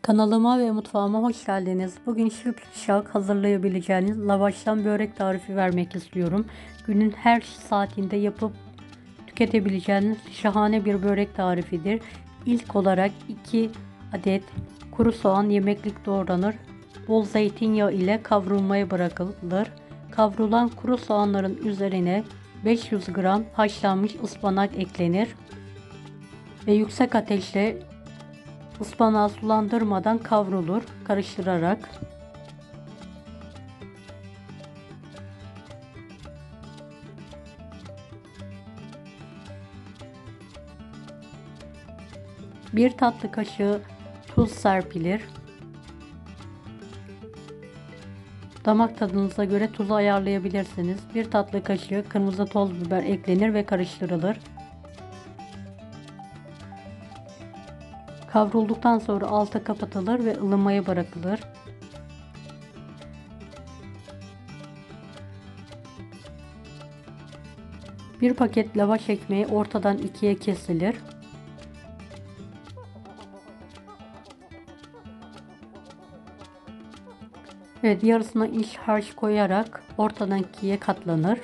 Kanalıma ve mutfağıma hoş geldiniz. Bugün şıp hazırlayabileceğiniz lavaştan börek tarifi vermek istiyorum. Günün her saatinde yapıp tüketebileceğiniz şahane bir börek tarifidir. İlk olarak 2 adet kuru soğan yemeklik doğranır. Bol zeytinyağı ile kavrulmaya bırakılır. Kavrulan kuru soğanların üzerine 500 gram haşlanmış ıspanak eklenir ve yüksek ateşte Ispanağı sulandırmadan kavrulur, karıştırarak. Bir tatlı kaşığı tuz serpilir. Damak tadınıza göre tuzu ayarlayabilirsiniz. Bir tatlı kaşığı kırmızı toz biber eklenir ve karıştırılır. Kavrulduktan sonra altı kapatılır ve ılımaya bırakılır. Bir paket lavaş ekmeği ortadan ikiye kesilir. Evet, yarısına iç harç koyarak ortadan ikiye katlanır.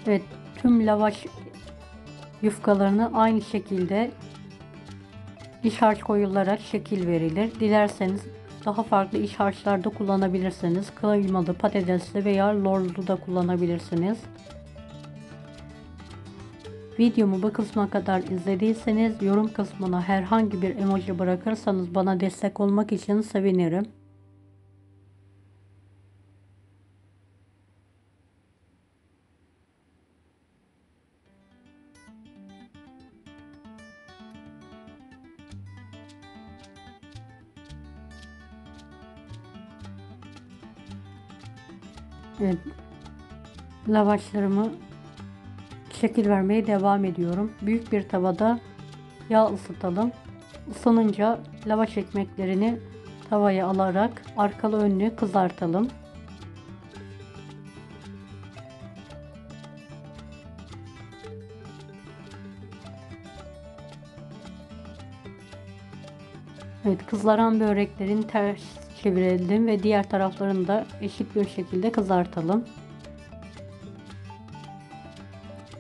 Evet, tüm lavaş yufkalarını aynı şekilde iç harç koyularak şekil verilir. Dilerseniz daha farklı iç harçlar da kullanabilirsiniz. Kıymalı, patatesli veya lorlu da kullanabilirsiniz. Videomu bu kısma kadar izlediyseniz yorum kısmına herhangi bir emoji bırakırsanız bana destek olmak için sevinirim. Evet, lavaşlarımı şekil vermeye devam ediyorum. Büyük bir tavada yağ ısıtalım. Isınınca lavaş ekmeklerini tavaya alarak arkalı önlü kızartalım. Evet, kızaran böreklerin ters çevirelim ve diğer taraflarını da eşit bir şekilde kızartalım.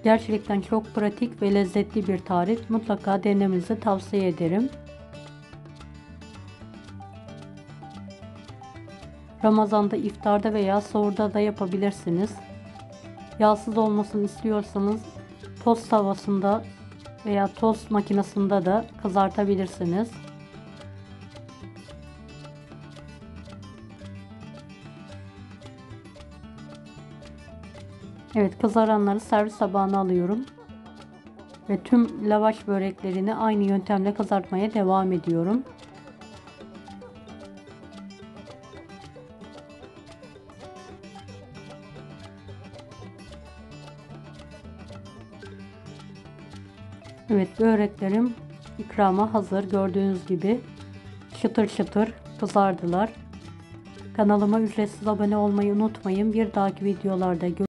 Gerçekten çok pratik ve lezzetli bir tarif. Mutlaka denemenizi tavsiye ederim. Ramazan'da iftarda veya sahurda da yapabilirsiniz. Yağsız olmasını istiyorsanız tost tavasında veya tost makinesinde de kızartabilirsiniz. Evet, kızaranları servis tabağına alıyorum ve tüm lavaş böreklerini aynı yöntemle kızartmaya devam ediyorum. Evet, böreklerim ikrama hazır. Gördüğünüz gibi çıtır çıtır kızardılar. Kanalıma ücretsiz abone olmayı unutmayın. Bir dahaki videolarda görüşmek üzere.